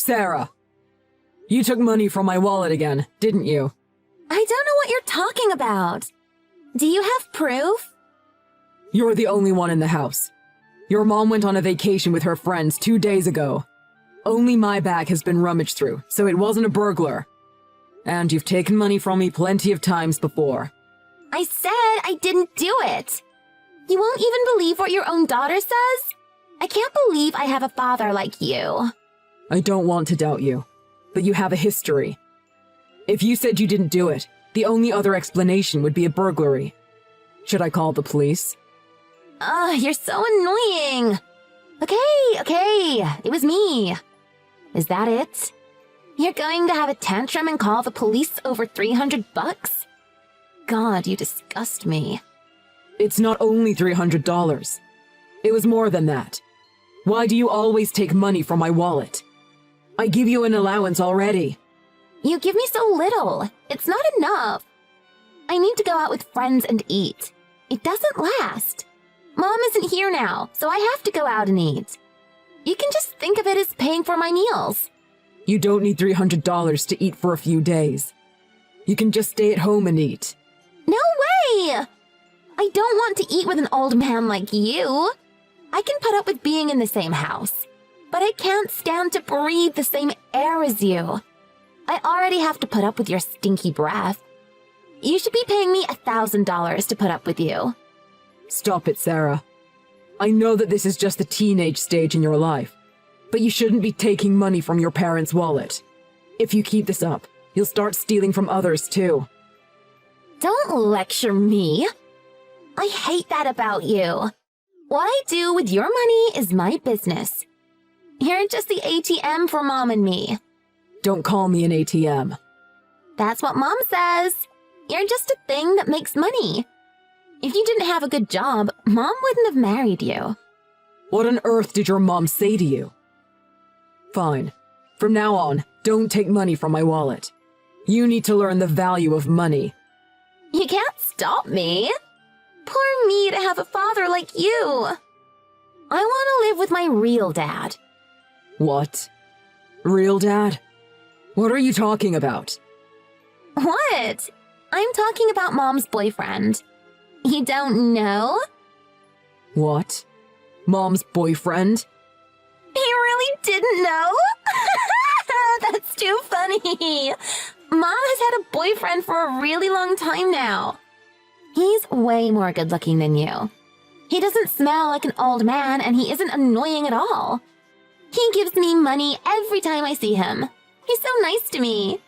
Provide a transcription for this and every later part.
Sarah, you took money from my wallet again, didn't you? I don't know what you're talking about. Do you have proof? You're the only one in the house. Your mom went on a vacation with her friends 2 days ago. Only my bag has been rummaged through, so it wasn't a burglar. And you've taken money from me plenty of times before. I said I didn't do it. You won't even believe what your own daughter says? I can't believe I have a father like you. I don't want to doubt you, but you have a history. If you said you didn't do it, the only other explanation would be a burglary. Should I call the police? You're so annoying. Okay, it was me. Is that it? You're going to have a tantrum and call the police over $300? God, you disgust me. It's not only $300. It was more than that. Why do you always take money from my wallet? I give you an allowance already. You give me so little. It's not enough. I need to go out with friends and eat. It doesn't last. Mom isn't here now, so I have to go out and eat. You can just think of it as paying for my meals. You don't need $300 to eat for a few days. You can just stay at home and eat. No way! I don't want to eat with an old man like you. I can put up with being in the same house, but I can't stand to breathe the same air as you. I already have to put up with your stinky breath. You should be paying me $1,000 to put up with you. Stop it, Sarah. I know that this is just the teenage stage in your life, but you shouldn't be taking money from your parents' wallet. If you keep this up, you'll start stealing from others too. Don't lecture me. I hate that about you. What I do with your money is my business. You're just the ATM for Mom and me. Don't call me an ATM. That's what Mom says. You're just a thing that makes money. If you didn't have a good job, Mom wouldn't have married you. What on earth did your mom say to you? Fine. From now on, don't take money from my wallet. You need to learn the value of money. You can't stop me. Poor me to have a father like you. I want to live with my real dad. What? Real dad? What are you talking about? What? I'm talking about Mom's boyfriend. You don't know? What? Mom's boyfriend? You really didn't know? That's too funny. Mom has had a boyfriend for a really long time now. He's way more good-looking than you. He doesn't smell like an old man, and he isn't annoying at all. He gives me money every time I see him. He's so nice to me.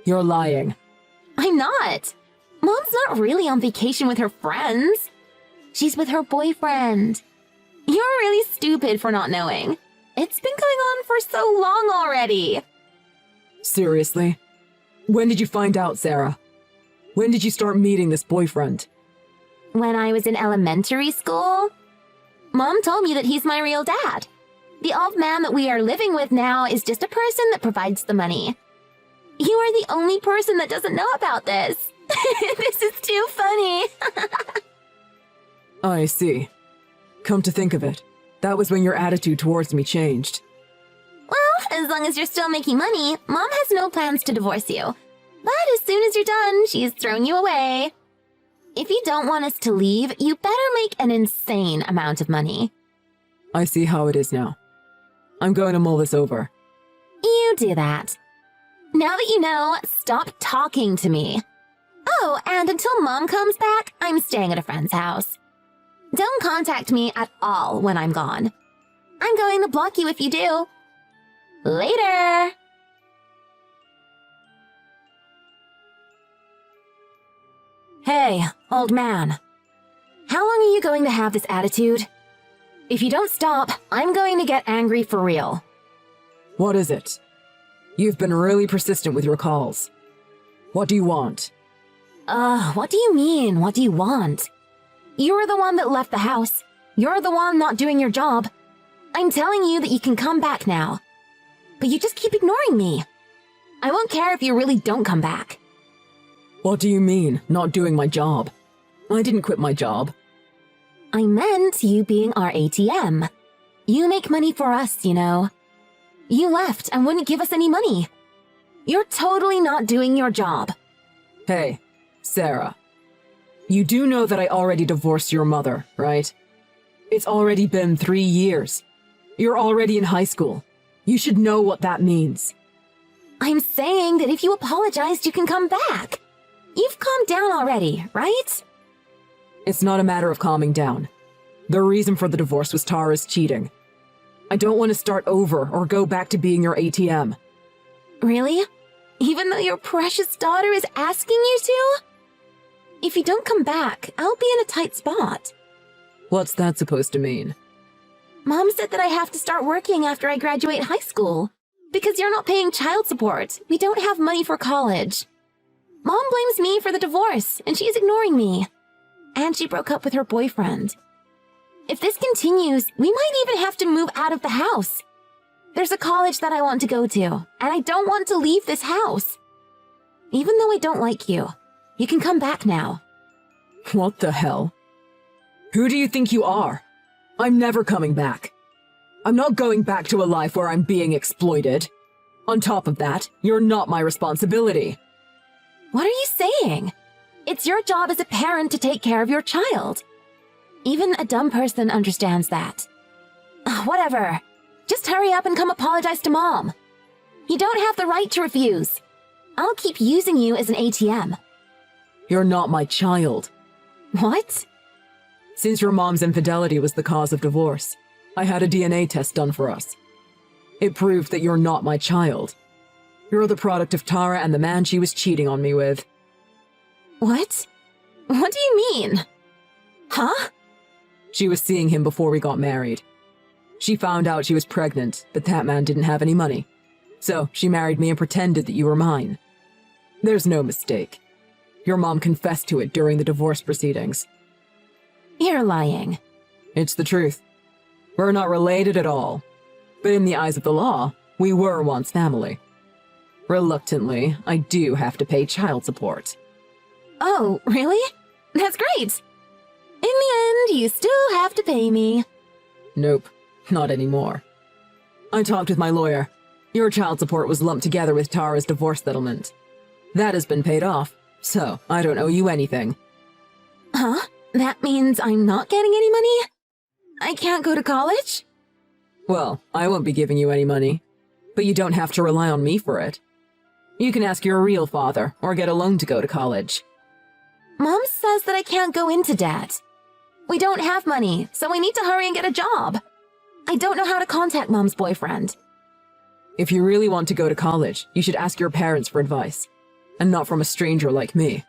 You're lying. I'm not. Mom's not really on vacation with her friends. She's with her boyfriend. You're really stupid for not knowing. It's been going on for so long already. Seriously? When did you find out, Sarah? When did you start meeting this boyfriend? When I was in elementary school, Mom told me that he's my real dad. The old man that we are living with now is just a person that provides the money. You are the only person that doesn't know about this. This is too funny. I see. Come to think of it, that was when your attitude towards me changed. Well, as long as you're still making money, Mom has no plans to divorce you. But as soon as you're done, she's thrown you away. If you don't want us to leave, you better make an insane amount of money. I see how it is now. I'm going to mull this over. You do that. Now that you know, stop talking to me. Oh, and until Mom comes back, I'm staying at a friend's house. Don't contact me at all when I'm gone. I'm going to block you if you do. Later! Hey, old man. How long are you going to have this attitude? If you don't stop, I'm going to get angry for real. What is it? You've been really persistent with your calls. What do you want? What do you mean? What do you want? You're the one that left the house. You're the one not doing your job. I'm telling you that you can come back now. But you just keep ignoring me. I won't care if you really don't come back. What do you mean, not doing my job? I didn't quit my job. I meant you being our ATM. You make money for us, you know. You left and wouldn't give us any money. You're totally not doing your job. Hey, Sarah. You do know that I already divorced your mother, right? It's already been 3 years. You're already in high school. You should know what that means. I'm saying that if you apologized, you can come back. You've calmed down already, right? It's not a matter of calming down. The reason for the divorce was Tara's cheating. I don't want to start over or go back to being your ATM. Really? Even though your precious daughter is asking you to? If you don't come back, I'll be in a tight spot. What's that supposed to mean? Mom said that I have to start working after I graduate high school. Because you're not paying child support, we don't have money for college. Mom blames me for the divorce, and she's ignoring me. And she broke up with her boyfriend. If this continues, we might even have to move out of the house. There's a college that I want to go to, and I don't want to leave this house. Even though I don't like you, you can come back now. What the hell? Who do you think you are? I'm never coming back. I'm not going back to a life where I'm being exploited. On top of that, you're not my responsibility. What are you saying? It's your job as a parent to take care of your child. Even a dumb person understands that. Whatever. Just hurry up and come apologize to Mom. You don't have the right to refuse. I'll keep using you as an ATM. You're not my child. What? Since your mom's infidelity was the cause of divorce, I had a DNA test done for us. It proved that you're not my child. You're the product of Tara and the man she was cheating on me with. What? What do you mean? Huh? She was seeing him before we got married. She found out she was pregnant, but that man didn't have any money. So she married me and pretended that you were mine. There's no mistake. Your mom confessed to it during the divorce proceedings. You're lying. It's the truth. We're not related at all. But in the eyes of the law, we were once family. Reluctantly, I do have to pay child support. Oh, really? That's great. In the end, you still have to pay me. Nope, not anymore. I talked with my lawyer. Your child support was lumped together with Tara's divorce settlement. That has been paid off, so I don't owe you anything. Huh? That means I'm not getting any money? I can't go to college? Well, I won't be giving you any money, but you don't have to rely on me for it. You can ask your real father or get a loan to go to college. Mom says that I can't go into debt. We don't have money, so I need to hurry and get a job. I don't know how to contact Mom's boyfriend. If you really want to go to college, you should ask your parents for advice, and not from a stranger like me.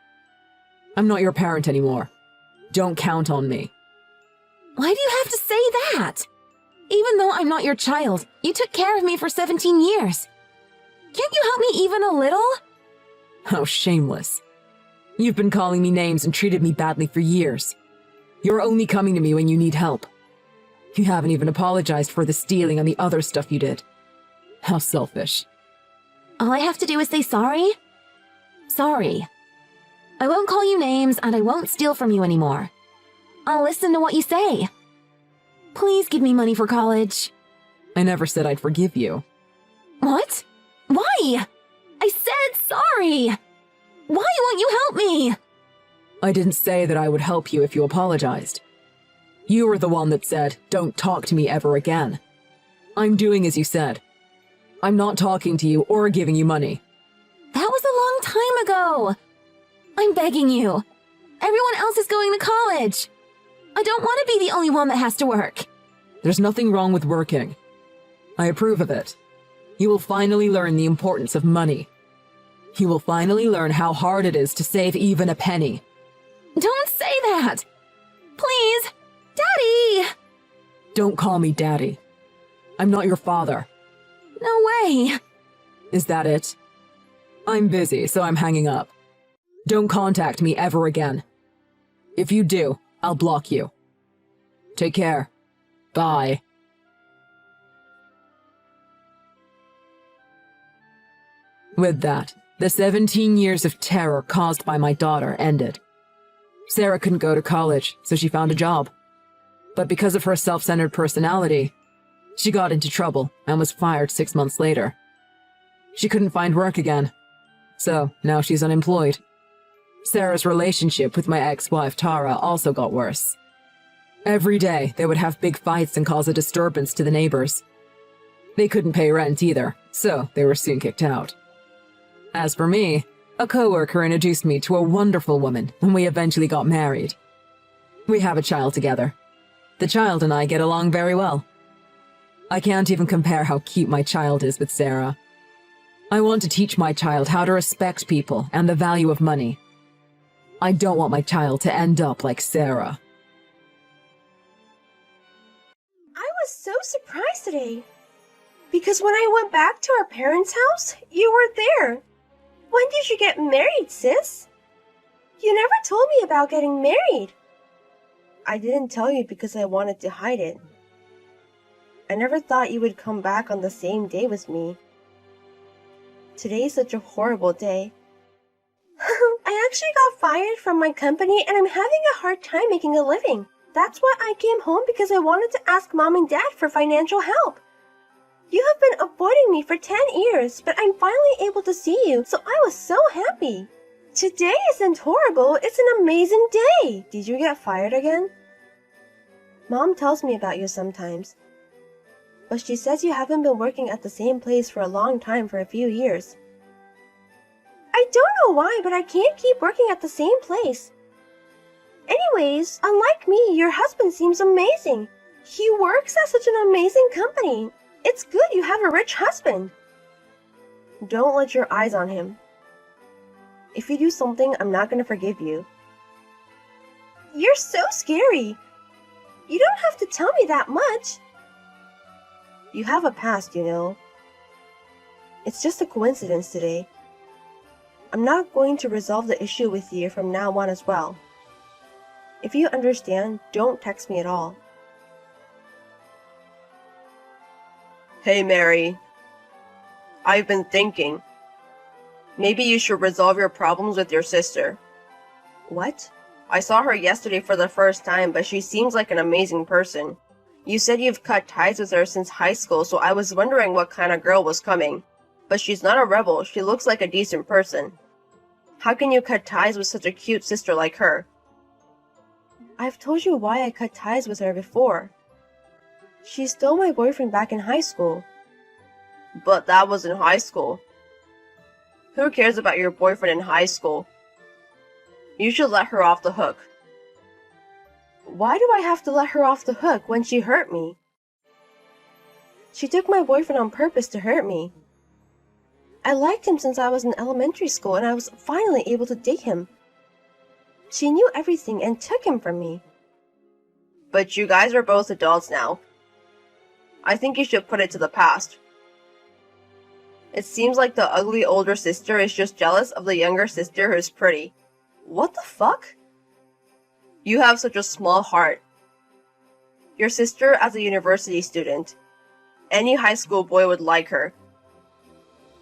I'm not your parent anymore. Don't count on me. Why do you have to say that? Even though I'm not your child, you took care of me for 17 years. Can't you help me even a little? How shameless. You've been calling me names and treated me badly for years. You're only coming to me when you need help. You haven't even apologized for the stealing and the other stuff you did. How selfish. All I have to do is say sorry? Sorry. I won't call you names and I won't steal from you anymore. I'll listen to what you say. Please give me money for college. I never said I'd forgive you. What? Why? I said sorry. Why won't you help me? I didn't say that I would help you if you apologized. You were the one that said, don't talk to me ever again. I'm doing as you said. I'm not talking to you or giving you money. That was a long time ago. I'm begging you. Everyone else is going to college. I don't want to be the only one that has to work. There's nothing wrong with working. I approve of it. You will finally learn the importance of money. You will finally learn how hard it is to save even a penny. Don't say that! Please! Daddy! Don't call me Daddy. I'm not your father. No way! Is that it? I'm busy, so I'm hanging up. Don't contact me ever again. If you do, I'll block you. Take care. Bye. With that, the 17 years of terror caused by my daughter ended. Sarah couldn't go to college, so she found a job. But because of her self-centered personality, She got into trouble and was fired 6 months later. She couldn't find work again, so now she's unemployed. Sarah's relationship with my ex-wife Tara also got worse. Every day, they would have big fights and cause a disturbance to the neighbors. They couldn't pay rent either, so they were soon kicked out. As for me, a coworker introduced me to a wonderful woman, and we eventually got married. We have a child together. The child and I get along very well. I can't even compare how cute my child is with Sarah. I want to teach my child how to respect people and the value of money. I don't want my child to end up like Sarah. I was so surprised today. Because when I went back to our parents' house, you were there. When did you get married, sis? You never told me about getting married. I didn't tell you because I wanted to hide it. I never thought you would come back on the same day with me. Today's such a horrible day. I actually got fired from my company and I'm having a hard time making a living. That's why I came home because I wanted to ask Mom and Dad for financial help. You have been avoiding me for 10 years, but I'm finally able to see you, so I was so happy. Today isn't horrible, it's an amazing day. Did you get fired again? Mom tells me about you sometimes. But she says you haven't been working at the same place for a long time for a few years. I don't know why, but I can't keep working at the same place. Anyways, unlike me, your husband seems amazing. He works at such an amazing company. It's good you have a rich husband. Don't let your eyes on him. If you do something, I'm not gonna forgive you. You're so scary. You don't have to tell me that much. You have a past, you know. It's just a coincidence today. I'm not going to resolve the issue with you from now on as well. If you understand, don't text me at all. Hey, Mary. I've been thinking. Maybe you should resolve your problems with your sister. What? I saw her yesterday for the first time, but she seems like an amazing person. You said you've cut ties with her since high school, so I was wondering what kind of girl was coming. But she's not a rebel, she looks like a decent person. How can you cut ties with such a cute sister like her? I've told you why I cut ties with her before. She stole my boyfriend back in high school. But that was in high school. Who cares about your boyfriend in high school? You should let her off the hook. Why do I have to let her off the hook when she hurt me? She took my boyfriend on purpose to hurt me. I liked him since I was in elementary school and I was finally able to date him. She knew everything and took him from me. But you guys are both adults now. I think you should put it to the past. It seems like the ugly older sister is just jealous of the younger sister who's pretty. What the fuck? You have such a small heart. Your sister as a university student. Any high school boy would like her.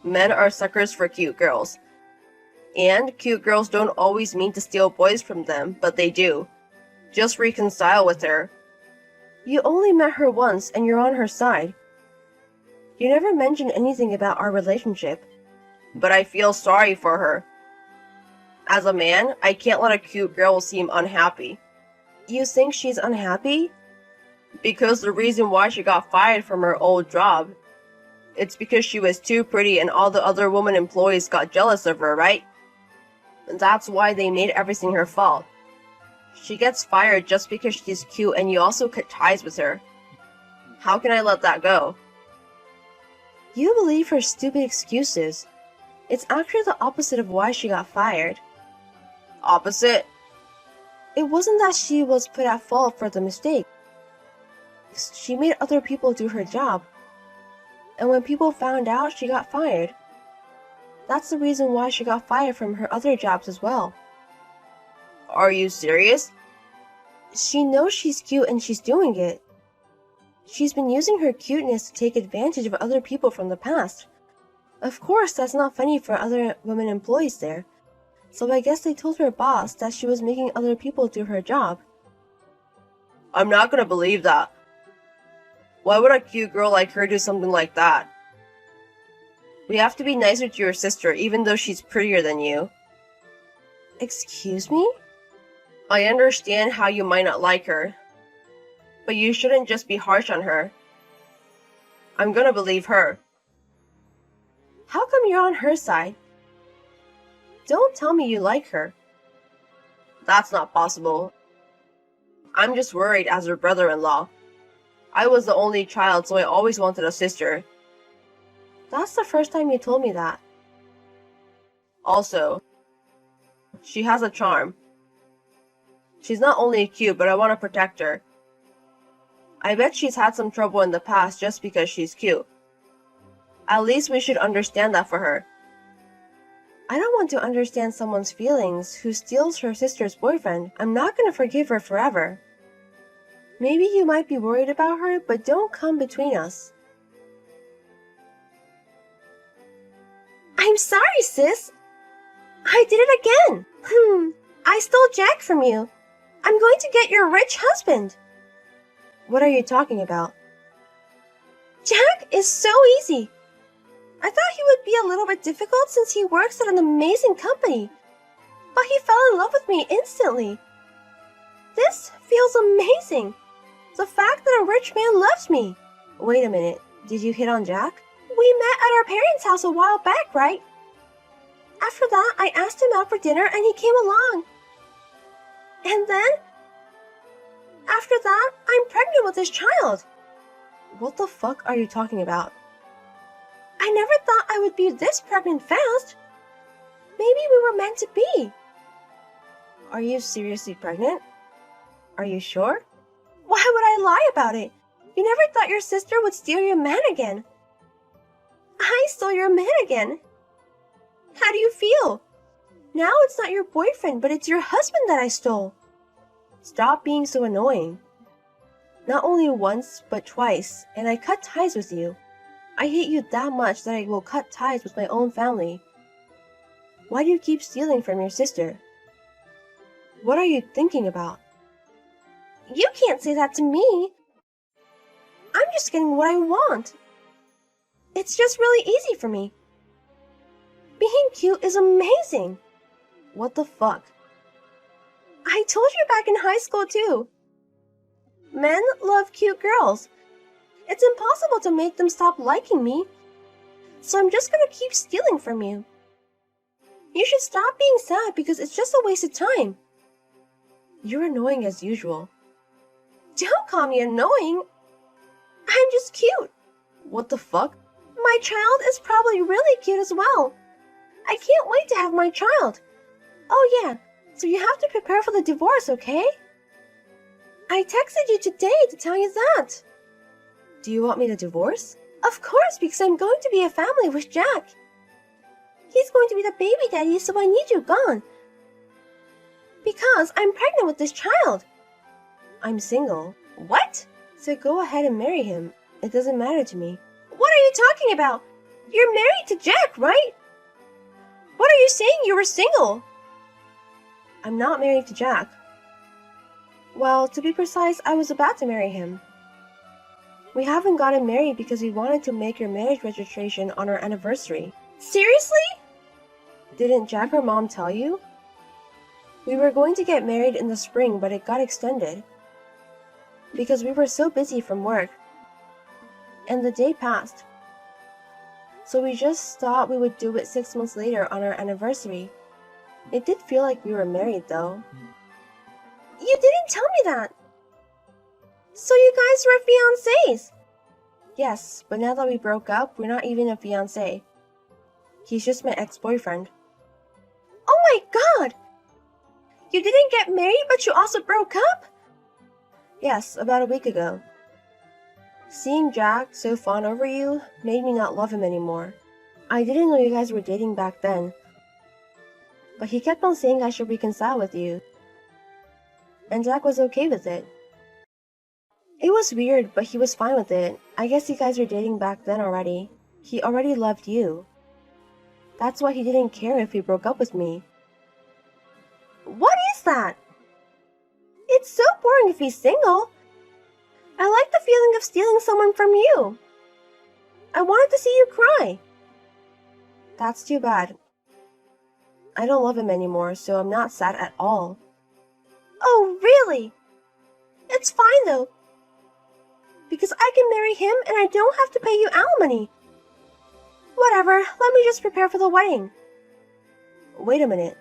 Men are suckers for cute girls. And cute girls don't always mean to steal boys from them, but they do. Just reconcile with her. You only met her once and you're on her side. You never mentioned anything about our relationship. But I feel sorry for her. As a man, I can't let a cute girl seem unhappy. You think she's unhappy? Because the reason why she got fired from her old job. It's because she was too pretty and all the other woman employees got jealous of her, right? And that's why they made everything her fault. She gets fired just because she's cute and you also cut ties with her. How can I let that go? You believe her stupid excuses. It's actually the opposite of why she got fired. Opposite? It wasn't that she was put at fault for the mistake. She made other people do her job. And when people found out, she got fired. That's the reason why she got fired from her other jobs as well. Are you serious? She knows she's cute and she's doing it. She's been using her cuteness to take advantage of other people from the past. Of course, that's not funny for other women employees there. So I guess they told her boss that she was making other people do her job. I'm not gonna believe that. Why would a cute girl like her do something like that? We have to be nicer to your sister, even though she's prettier than you. Excuse me? I understand how you might not like her, but you shouldn't just be harsh on her. I'm gonna believe her. How come you're on her side? Don't tell me you like her. That's not possible. I'm just worried as her brother-in-law. I was the only child, so I always wanted a sister. That's the first time you told me that. Also, she has a charm. She's not only cute, but I want to protect her. I bet she's had some trouble in the past just because she's cute. At least we should understand that for her. I don't want to understand someone's feelings who steals her sister's boyfriend. I'm not going to forgive her forever. Maybe you might be worried about her, but don't come between us. I'm sorry, sis. I did it again. I stole Jack from you. I'm going to get your rich husband. What are you talking about? Jack is so easy. I thought he would be a little bit difficult since he works at an amazing company. But he fell in love with me instantly. This feels amazing. The fact that a rich man loves me. Wait a minute. Did you hit on Jack? We met at our parents' house a while back, right? After that, I asked him out for dinner and he came along. And then, after that, I'm pregnant with his child. What the fuck are you talking about? I never thought I would be this pregnant fast. Maybe we were meant to be. Are you seriously pregnant? Are you sure? Why would I lie about it? You never thought your sister would steal your man again. I stole your man again. How do you feel? Now it's not your boyfriend, but it's your husband that I stole. Stop being so annoying. Not only once, but twice, and I cut ties with you. I hate you that much that I will cut ties with my own family. Why do you keep stealing from your sister? What are you thinking about? You can't say that to me. I'm just getting what I want. It's just really easy for me. Being cute is amazing. What the fuck? I told you back in high school too. Men love cute girls. It's impossible to make them stop liking me. So I'm just gonna keep stealing from you. You should stop being sad because it's just a waste of time. You're annoying as usual. Don't call me annoying. I'm just cute. What the fuck? My child is probably really cute as well. I can't wait to have my child. Oh yeah, so you have to prepare for the divorce, okay? I texted you today to tell you that. Do you want me to divorce? Of course, because I'm going to be a family with Jack. He's going to be the baby daddy, so I need you gone. Because I'm pregnant with this child. I'm single. What? So go ahead and marry him. It doesn't matter to me. What are you talking about? You're married to Jack, right? What are you saying? You were single. I'm not married to Jack. Well, to be precise, I was about to marry him. We haven't gotten married because we wanted to make your marriage registration on our anniversary. Seriously? Didn't Jack or Mom tell you? We were going to get married in the spring, but it got extended. Because we were so busy from work. And the day passed. So we just thought we would do it 6 months later on our anniversary. It did feel like we were married, though. You didn't tell me that! So you guys were fiancés? Yes, but now that we broke up, we're not even a fiancé. He's just my ex-boyfriend. Oh my god! You didn't get married, but you also broke up? Yes, about a week ago. Seeing Jack so fawn over you made me not love him anymore. I didn't know you guys were dating back then. But he kept on saying I should reconcile with you. And Jack was okay with it. It was weird, but he was fine with it. I guess you guys were dating back then already. He already loved you. That's why he didn't care if he broke up with me. What is that? It's so boring if he's single. I like the feeling of stealing someone from you. I wanted to see you cry. That's too bad. I don't love him anymore, so I'm not sad at all. Oh, really? It's fine though. Because I can marry him and I don't have to pay you alimony. Whatever, let me just prepare for the wedding. Wait a minute.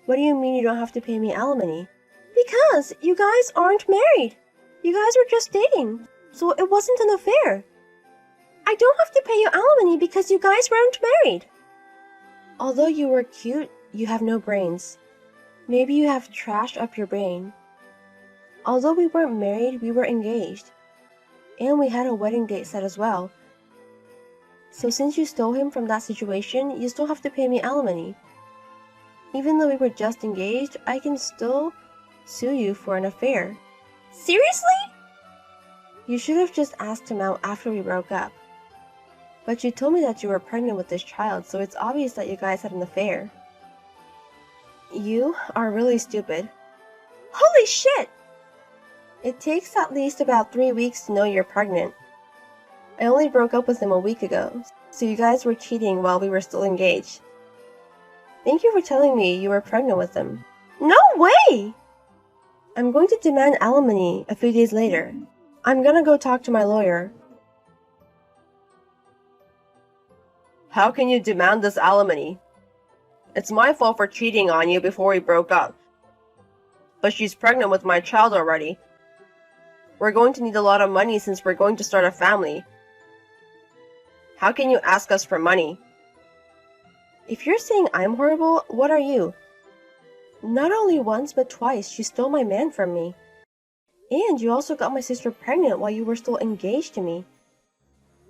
What do you mean you don't have to pay me alimony? Because you guys aren't married. You guys were just dating, so it wasn't an affair. I don't have to pay you alimony because you guys weren't married. Although you were cute, you have no brains. Maybe you have trash up your brain. Although we weren't married, we were engaged. And we had a wedding date set as well. So since you stole him from that situation, you still have to pay me alimony. Even though we were just engaged, I can still sue you for an affair. Seriously? You should have just asked him out after we broke up. But you told me that you were pregnant with this child, so it's obvious that you guys had an affair. You are really stupid. Holy shit! It takes at least about 3 weeks to know you're pregnant. I only broke up with him a week ago, so you guys were cheating while we were still engaged. Thank you for telling me you were pregnant with him. No way! I'm going to demand alimony a few days later. I'm gonna go talk to my lawyer. How can you demand this alimony? It's my fault for cheating on you before we broke up. But she's pregnant with my child already. We're going to need a lot of money since we're going to start a family. How can you ask us for money? If you're saying I'm horrible, what are you? Not only once, but twice, she stole my man from me. And you also got my sister pregnant while you were still engaged to me.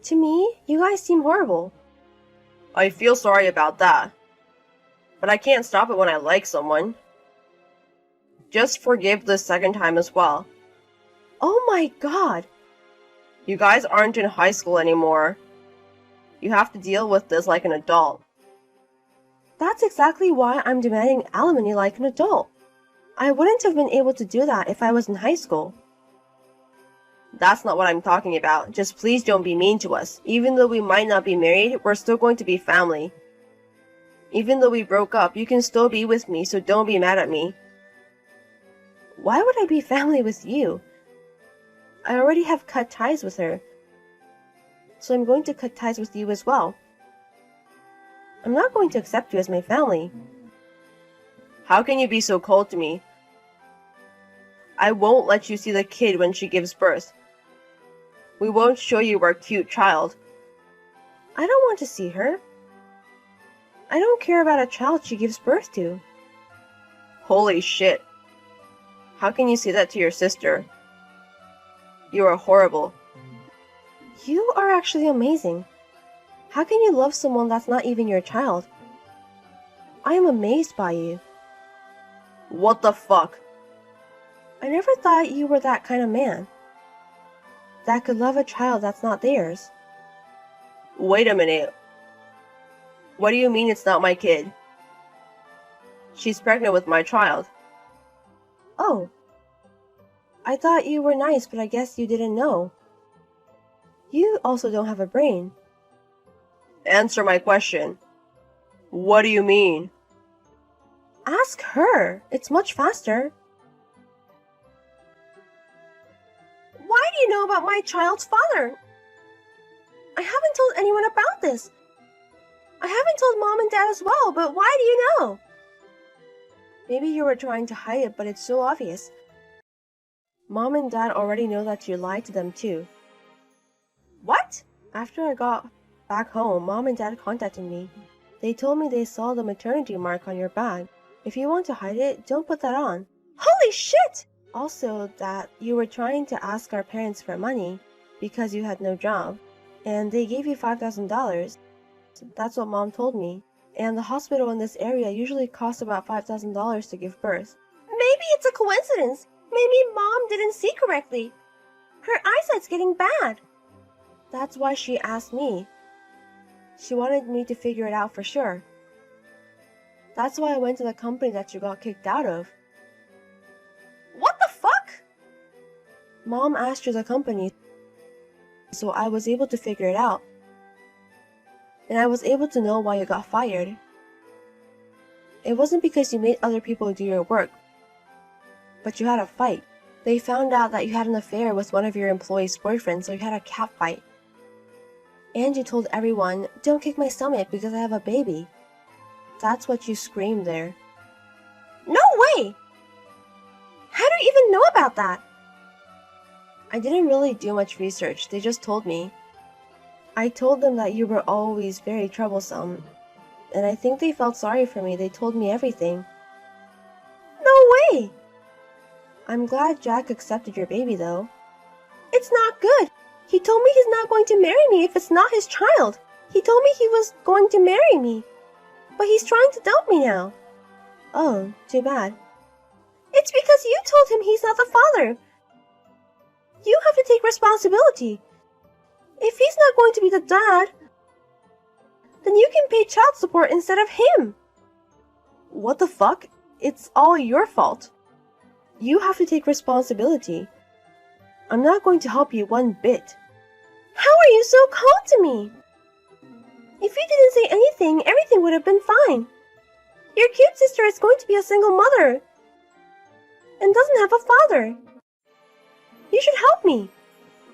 To me, you guys seem horrible. I feel sorry about that. But I can't stop it when I like someone. Just forgive this second time as well. Oh my god! You guys aren't in high school anymore. You have to deal with this like an adult. That's exactly why I'm demanding alimony like an adult. I wouldn't have been able to do that if I was in high school. That's not what I'm talking about. Just please don't be mean to us. Even though we might not be married, we're still going to be family. Even though we broke up, you can still be with me, so don't be mad at me. Why would I be family with you? I already have cut ties with her. So I'm going to cut ties with you as well. I'm not going to accept you as my family. How can you be so cold to me? I won't let you see the kid when she gives birth. We won't show you our cute child. I don't want to see her. I don't care about a child she gives birth to. Holy shit. How can you say that to your sister? You are horrible. You are actually amazing. How can you love someone that's not even your child? I am amazed by you. What the fuck? I never thought you were that kind of man. That could love a child that's not theirs. Wait a minute. What do you mean it's not my kid? She's pregnant with my child. Oh. I thought you were nice, but I guess you didn't know. You also don't have a brain. Answer my question. What do you mean? Ask her. It's much faster. Why do you know about my child's father? I haven't told anyone about this. I haven't told Mom and Dad as well, but why do you know? Maybe you were trying to hide it, but it's so obvious. Mom and Dad already know that you lied to them too. What? After I got back home, Mom and Dad contacted me. They told me they saw the maternity mark on your bag. If you want to hide it, don't put that on. Holy shit! Also, that you were trying to ask our parents for money because you had no job, and they gave you $5,000. That's what Mom told me. And the hospital in this area usually costs about $5,000 to give birth. Maybe it's a coincidence. Maybe Mom didn't see correctly. Her eyesight's getting bad. That's why she asked me. She wanted me to figure it out for sure. That's why I went to the company that you got kicked out of. What the fuck? Mom asked you the company, so I was able to figure it out. And I was able to know why you got fired. It wasn't because you made other people do your work, but you had a fight. They found out that you had an affair with one of your employees' boyfriends, so you had a cat fight. And you told everyone, "Don't kick my stomach because I have a baby." That's what you screamed there. No way! How do you even know about that? I didn't really do much research, they just told me. I told them that you were always very troublesome, and I think they felt sorry for me. They told me everything. No way! I'm glad Jack accepted your baby, though. It's not good. He told me he's not going to marry me if it's not his child. He told me he was going to marry me, but he's trying to dump me now. Oh, too bad. It's because you told him he's not the father. You have to take responsibility. If he's not going to be the dad, then you can pay child support instead of him. What the fuck? It's all your fault. You have to take responsibility. I'm not going to help you one bit. How are you so cold to me? If you didn't say anything, everything would have been fine. Your cute sister is going to be a single mother and doesn't have a father. You should help me.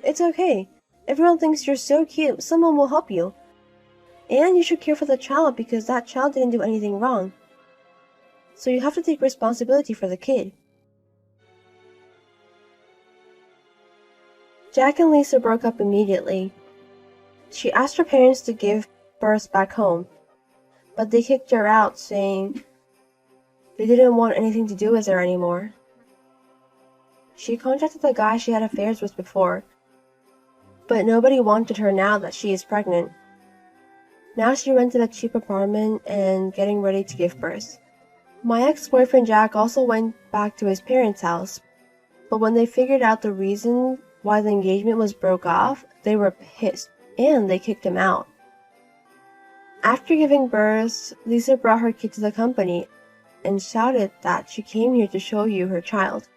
It's okay. Everyone thinks you're so cute, someone will help you. And you should care for the child because that child didn't do anything wrong. So you have to take responsibility for the kid. Jack and Lisa broke up immediately. She asked her parents to give birth back home, but they kicked her out, saying they didn't want anything to do with her anymore. She contacted the guy she had affairs with before, but nobody wanted her now that she is pregnant. Now she rented a cheap apartment and getting ready to give birth. My ex-boyfriend Jack also went back to his parents' house, but when they figured out the reason why the engagement was broke off, they were pissed, and they kicked him out. After giving birth, Lisa brought her kid to the company and shouted that she came here to show you her child.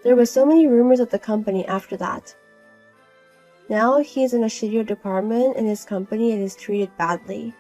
There were so many rumors at the company after that. Now he is in a shittier department in his company and is treated badly.